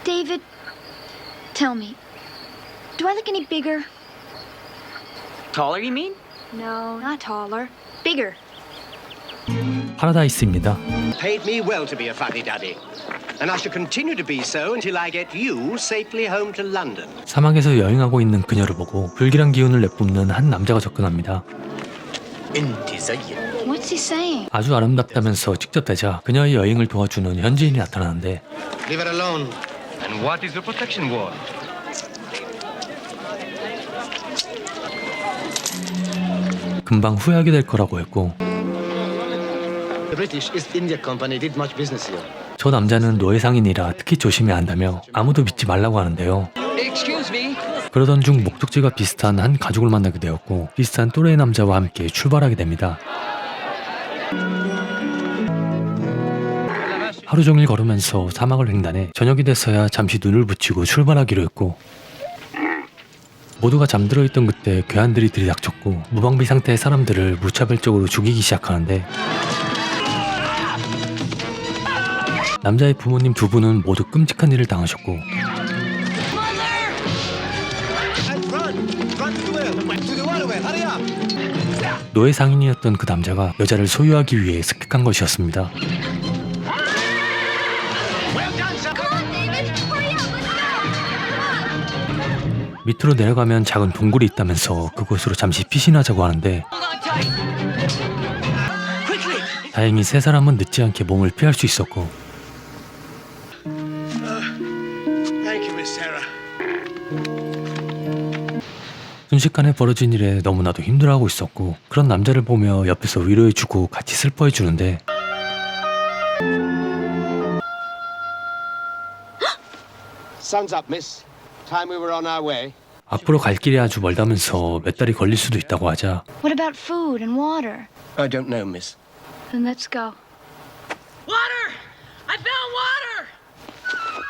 David, tell me, do I look any bigger? Taller, you mean? No, not taller. Bigger. 파라다이스입니다. Paid me well to be a fuddy-duddy. And I shall continue to be so until I get you safely home to London. 사막에서 여행하고 있는 그녀를 보고 불길한 기운을 내뿜는 한 남자가 접근합니다. What's he saying? 아주 아름답다면서 직접 대자 그녀의 여행을 도와주는 현지인이 나타나는데 Leave it alone. And what is the protection wall? 금방 후회하게 될 거라고 했고 The British East India Company did much business here. 저 남자는 노예 상인이라 특히 조심해야 한다며 아무도 믿지 말라고 하는데요. Excuse me. 그러던 중 목적지가 비슷한 한 가족을 만나게 되었고 비슷한 또래의 남자와 함께 출발하게 됩니다. 하루 종일 걸으면서 사막을 횡단해 저녁이 돼서야 잠시 눈을 붙이고 출발하기로 했고 모두가 잠들어 있던 그때 괴한들이 들이닥쳤고 무방비 상태의 사람들을 무차별적으로 죽이기 시작하는데 남자의 부모님 두 분은 모두 끔찍한 일을 당하셨고 노예 상인이었던 그 남자가 여자를 소유하기 위해 습격한 것이었습니다. 밑으로 내려가면 작은 동굴이 있다면서 그곳으로 잠시 피신하자고 하는데 다행히 세 사람은 늦지 않게 몸을 피할 수 있었고 순식간에 벌어진 일에 너무나도 힘들어하고 있었고 그런 남자를 보며 옆에서 위로해주고 같이 슬퍼해주는데 Sun's up, miss. Time we were on our way. 앞으로 갈 길이 아주 멀다면서 몇 달이 걸릴 수도 있다고 하자 What about food and water? I don't know, miss. Then let's go. Water! I found water!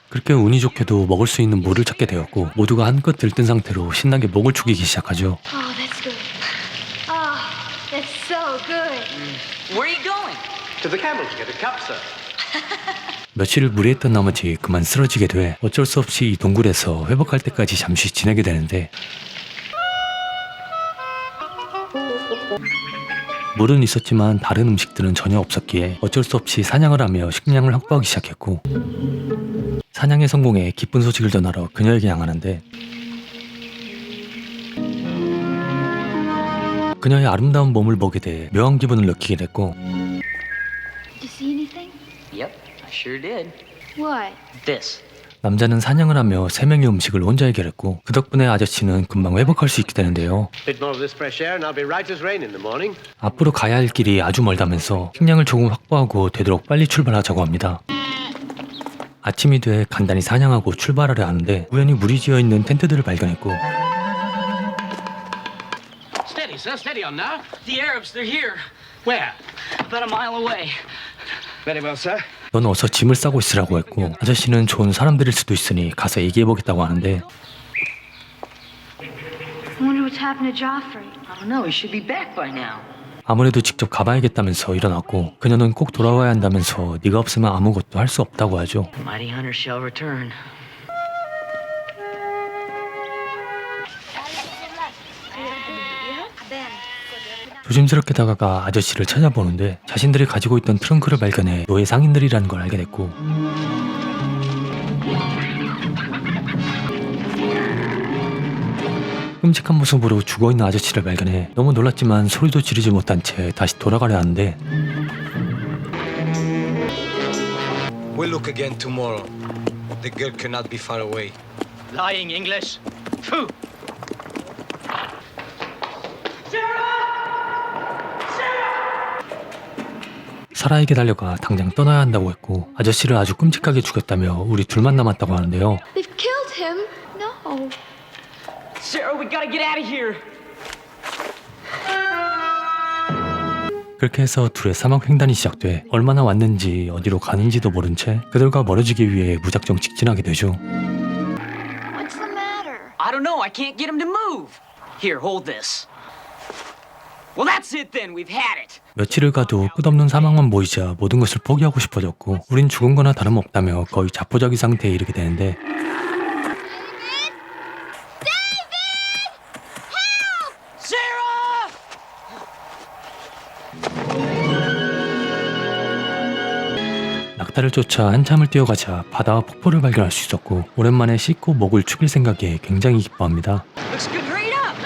그렇게 운이 좋게도 먹을 수 있는 물을 찾게 되었고 모두가 한껏 들뜬 상태로 신나게 목을 축이기 시작하죠. Oh, that's good. Oh, that's so good. Where are you going? To the camel to get a cup, sir. 며칠을 무리했던 나머지 그만 쓰러지게 돼 어쩔 수 없이 이 동굴에서 회복할 때까지 잠시 지내게 되는데 물은 있었지만 다른 음식들은 전혀 없었기에 어쩔 수 없이 사냥을 하며 식량을 확보하기 시작했고 사냥에 성공해 기쁜 소식을 전하러 그녀에게 향하는데 그녀의 아름다운 몸을 보게 돼 묘한 기분을 느끼게 됐고 Did you see anything? Yep, I sure did. What? This. 남자는 사냥을 하며 세 명의 음식을 혼자 해결했고 그 덕분에 아저씨는 금방 회복할 수 있게 되는데요. Bit more of this fresh air and I'll be right as rain in the morning. 앞으로 가야 할 길이 아주 멀다면서 식량을 조금 확보하고 되도록 빨리 출발하자고 합니다. 아침이 돼 간단히 사냥하고 출발하려 하는데 우연히 물이 지어있는 텐트들을 발견했고 Steady, sir. Steady on now. The Arabs, they're here. Where? About a mile away. Very well, sir. 넌 어서 짐을 싸고 있으라고 했고 아저씨는 좋은 사람들일 수도 있으니 가서 얘기해보겠다고 하는데 I wonder what's happened to Joffrey. I don't know, he should be back by now. 아무래도 직접 가봐야겠다면서 일어났고 그녀는 꼭 돌아와야 한다면서 네가 없으면 아무것도 할 수 없다고 하죠. The mighty hunter shall return. 조심스럽게 다가가 아저씨를 찾아보는데 자신들이 가지고 있던 트렁크를 발견해 노예 상인들이라는 걸 알게 됐고 끔찍한 모습으로 죽어있는 아저씨를 발견해 너무 놀랐지만 소리도 지르지 못한 채 다시 돌아가려 하는데 We'll look again tomorrow. The girl cannot be far away. Lying English. Phew. 사라에게 달려가 당장 떠나야 한다고 했고 아저씨를 아주 끔찍하게 죽였다며 우리 둘만 남았다고 하는데요. They've killed him. No. Sarah, we gotta get out of here. 그렇게 해서 둘의 사막 횡단이 시작돼 얼마나 왔는지 어디로 가는지도 모른 채 그들과 멀어지기 위해 무작정 직진하게 되죠. What's the matter? I don't know, I can't get him to move. Here, hold this. Well, that's it then, we've had it. 며칠을 가도 끝없는 사망만 보이자 모든 것을 포기하고 싶어졌고 우린 죽은 거나 다름없다며 거의 자포자기 상태에 이르게 되는데 Sarah! 낙타를 쫓아 한참을 뛰어가자 바다와 폭포를 발견할 수 있었고 오랜만에 씻고 목을 축일 생각에 굉장히 기뻐합니다. Looks good right up.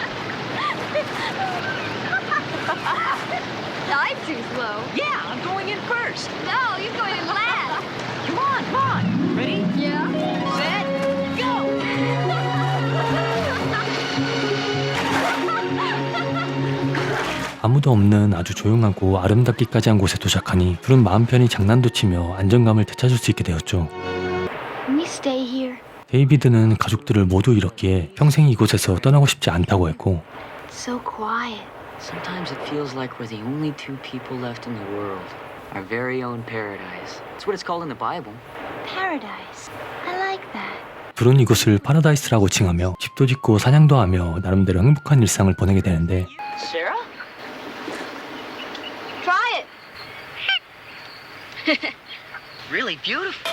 I'm too slow. Yeah, I'm going in first. No, you're going in last. Come on. Ready? Yeah. Set, go! 아무도 없는 아주 조용하고 아름답기까지 한 곳에 도착하니 둘은 마음 편히 장난도 치며 안정감을 되찾을 수 있게 되었죠. Can you stay here? 데이비드는 가족들을 모두 잃었기에 평생 이곳에서 떠나고 싶지 않다고 했고 It's so quiet. Sometimes it feels like we're the only two people left in the world. Our very own paradise. That's what it's called in the Bible. Paradise. I like that. 둘은 이곳을 파라다이스라고 칭하며 집도 짓고 사냥도 하며 나름대로 행복한 일상을 보내게 되는데 Sarah? Try it. Really beautiful.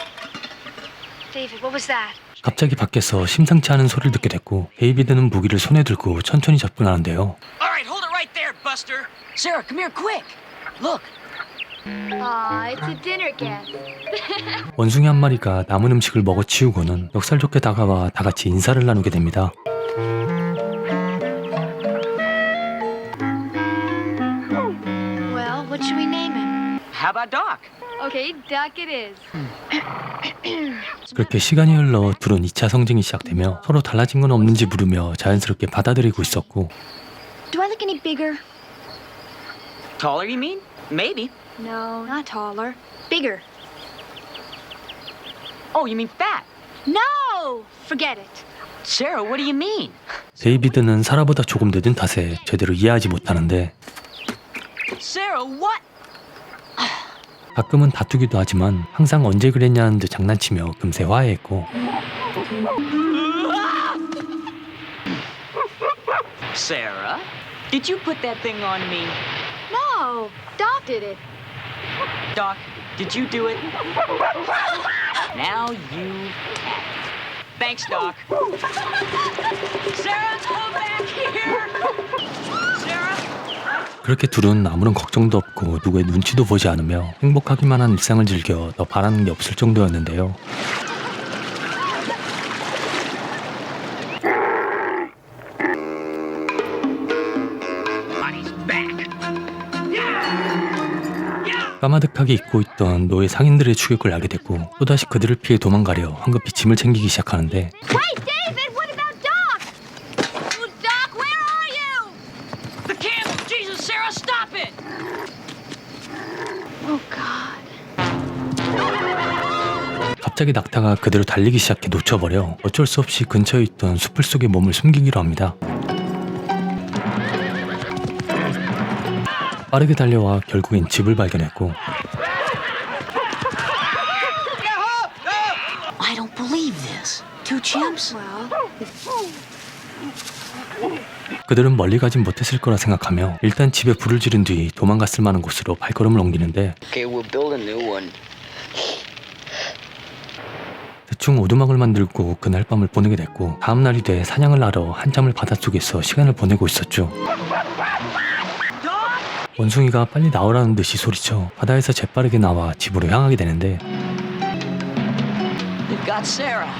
David, what was that? 갑자기 밖에서 심상치 않은 소리를 듣게 됐고 데이비드는 무기를 손에 들고 천천히 접근하는데요. All right, hold it right there, Buster. Sarah, come here quick. Look. Aw, it's a dinner guest. 원숭이 한 마리가 남은 음식을 먹어치우고는 멱살 좋게 다가와 다 같이 인사를 나누게 됩니다. Well, what should we name him? How about Doc? Okay, Duck it is. 그렇게 시간이 흘러 둘은 2차 성징이 시작되며 서로 달라진 건 없는지 물으며 자연스럽게 받아들이고 있었고 Do I look any bigger? Taller, you mean? Maybe. No, not taller. Bigger. Oh, you mean fat? No! Forget it. Sarah, what do you mean? 데이비드는 사라보다 조금 늦은 탓에 제대로 이해하지 못하는데 Sarah, what? 가끔은 다투기도 하지만 항상 언제 그랬냐는 듯 장난치며 금세 화해했고 Sarah, did you put that thing on me? No, Doc did it. Doc, did you do it? Now you have it. Thanks, Doc. Sarah, come back here. Sarah. 그렇게 둘은 아무런 걱정도 없고 누구의 눈치도 보지 않으며 행복하기만 한 일상을 즐겨 더 바라는 게 없을 정도였는데요. 까마득하게 잊고 있던 노예 상인들의 추격을 알게 됐고 또다시 그들을 피해 도망가려 황급히 짐을 챙기기 시작하는데 Wait, David, what about Doc? Oh, Doc, where are you? The camel. Jesus, Sarah, stop it. Oh, God. 갑자기 낙타가 그대로 달리기 시작해 놓쳐버려 어쩔 수 없이 근처에 있던 숲을 속에 몸을 숨기기로 합니다. 빠르게 달려와 결국엔 집을 발견했고 I don't believe this. Two chimps? Well, 그들은 멀리 가진 못했을 거라 생각하며 일단 집에 불을 지른 뒤 도망갔을 만한 곳으로 발걸음을 옮기는데 Okay, we'll build a new one. 대충 오두막을 만들고 그날 밤을 보내게 됐고 다음날이 돼 사냥을 하러 한참을 바닷속에서 시간을 보내고 있었죠. 원숭이가 빨리 나오라는 듯이 소리쳐 바다에서 재빠르게 나와 집으로 향하게 되는데 They've got Sarah.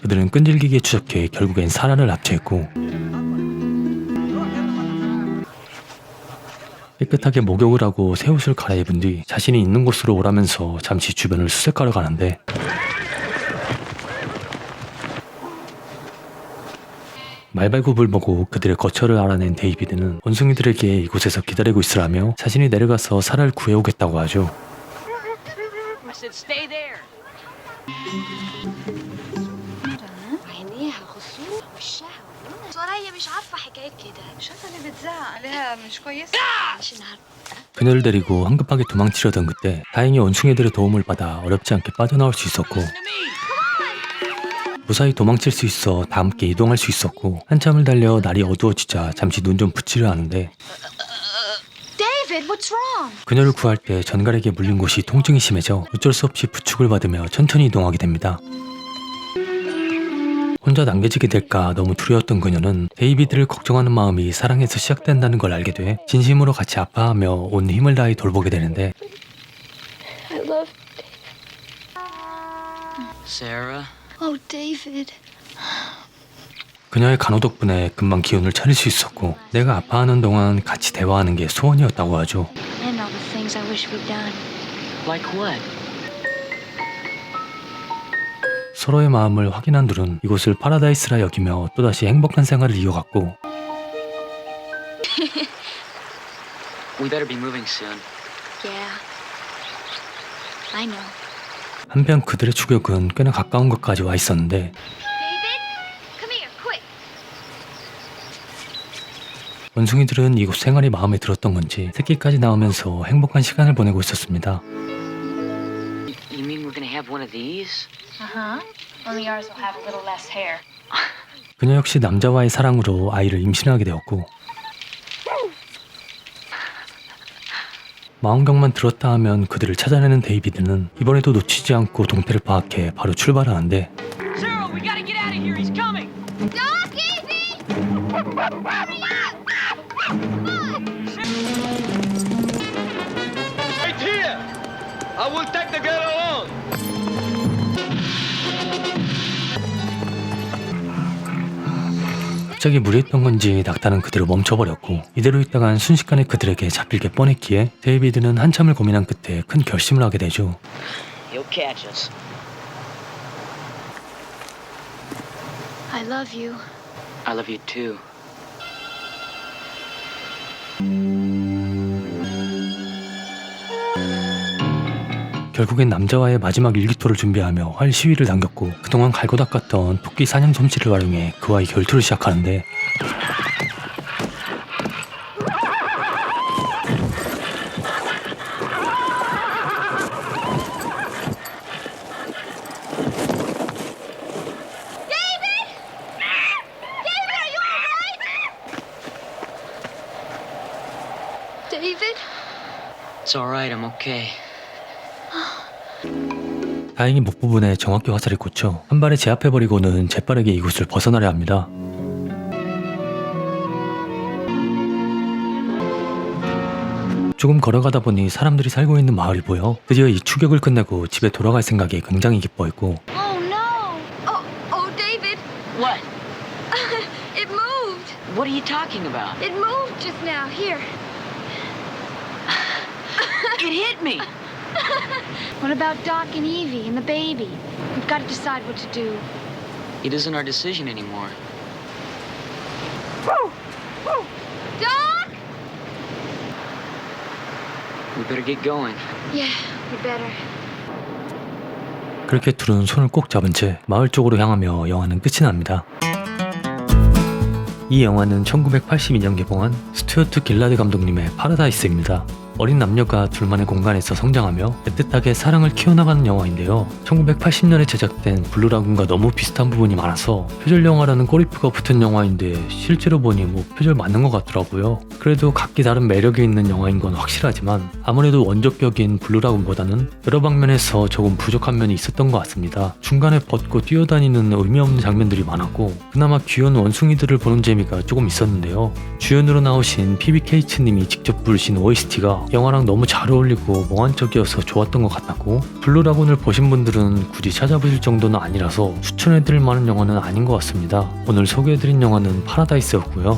그들은 끈질기게 추적해 결국엔 사라를 납치했고 깨끗하게 목욕을 하고 새 옷을 갈아입은 뒤 자신이 있는 곳으로 오라면서 잠시 주변을 수색하러 가는데 말발굽을 보고 그들의 거처를 알아낸 데이비드는 원숭이들에게 이곳에서 기다리고 있으라며 자신이 내려가서 사라를 구해오겠다고 하죠. I said stay there. عينيها خصوص وشها سوريا مش عارفة حكاية كده شايفة اللي بتزعق عليها مش كويسة عشان عارفة 그녀를 데리고 황급하게 도망치려던 그때 다행히 원숭이들의 도움을 받아 어렵지 않게 빠져나올 수 있었고 To me. 무사히 도망칠 수 있어 다 함께 이동할 수 있었고 한참을 달려 날이 어두워지자 잠시 눈 좀 붙이려 하는데 David, what's wrong? 그녀를 구할 때 전갈에게 물린 곳이 통증이 심해져 어쩔 수 없이 부축을 받으며 천천히 이동하게 됩니다. 혼자 남겨지게 될까 너무 두려웠던 그녀는 데이비드를 걱정하는 마음이 사랑에서 시작된다는 걸 알게 돼 진심으로 같이 아파하며 온 힘을 다해 돌보게 되는데 I love Sarah? Oh, David. 그녀의 간호 덕분에 금방 기운을 차릴 수 있었고 내가 아파하는 동안 같이 대화하는 게 소원이었다고 하죠. And all the things I wish we'd done. Like what? 서로의 마음을 확인한 둘은 이곳을 파라다이스라 여기며 또다시 행복한 생활을 이어갔고 We better be moving soon. Yeah. I know. 한편 그들의 추격은 꽤나 가까운 곳까지 와 있었는데 David, come here, quick. 원숭이들은 이곳 생활이 마음에 들었던 건지 새끼까지 나오면서 행복한 시간을 보내고 있었습니다. You mean we're gonna have one of these? Uh-huh. Only ours will have a little less hair. 그녀 역시 남자와의 사랑으로 아이를 임신하게 되었고 마음경만 들었다 하면 그들을 찾아내는 데이비드는 이번에도 놓치지 않고 동태를 파악해 바로 출발하는데 Sarah, we gotta get out of here. He's coming. Doc, Evie! Hurry up! Right here! I will take the girl alone! 갑자기 무리했던 건지 낙타는 그대로 멈춰버렸고 이대로 있다간 순식간에 그들에게 잡힐 게 뻔했기에 데이비드는 한참을 고민한 끝에 큰 결심을 하게 되죠. He'll catch us. I love you. I love you too. 결국엔 남자와의 마지막 일기토를 준비하며 활 시위를 당겼고 그동안 갈고 닦았던 토끼 사냥 솜씨를 활용해 그와의 결투를 시작하는데 David? It's alright, I'm okay. 다행히 목 부분에 정확히 화살이 꽂혀 한 발에 제압해버리고는 재빠르게 이곳을 벗어나려 합니다. 조금 걸어가다 보니 사람들이 살고 있는 마을이 보여 드디어 이 추격을 끝내고 집에 돌아갈 생각에 굉장히 기뻐했고 Oh no! Oh, David! What? It moved! What are you talking about? It moved just now. Here. It hit me! What about Doc and Evie and the baby? We've got to decide what to do. It isn't our decision anymore. Doc! We better get going. Yeah, we better. 그렇게 둘은 손을 꼭 잡은 채 마을 쪽으로 향하며 영화는 끝이 납니다. 이 영화는 1982년 개봉한 스튜어트 길라드 감독님의 파라다이스입니다. 어린 남녀가 둘만의 공간에서 성장하며 애틋하게 사랑을 키워나가는 영화인데요. 1980년에 제작된 블루라군과 너무 비슷한 부분이 많아서 표절 영화라는 꼬리표가 붙은 영화인데 실제로 보니 표절 맞는 것 같더라고요. 그래도 각기 다른 매력이 있는 영화인 건 확실하지만 아무래도 원조격인 블루라군보다는 여러 방면에서 조금 부족한 면이 있었던 것 같습니다. 중간에 벗고 뛰어다니는 의미 없는 장면들이 많았고 그나마 귀여운 원숭이들을 보는 재미가 조금 있었는데요. 주연으로 나오신 PBK님이 직접 부르신 OST가 영화랑 너무 잘 어울리고 몽환적이어서 좋았던 것 같았고 블루라군을 보신 분들은 굳이 찾아보실 정도는 아니라서 추천해드릴 만한 영화는 아닌 것 같습니다. 오늘 소개해드린 영화는 파라다이스였고요.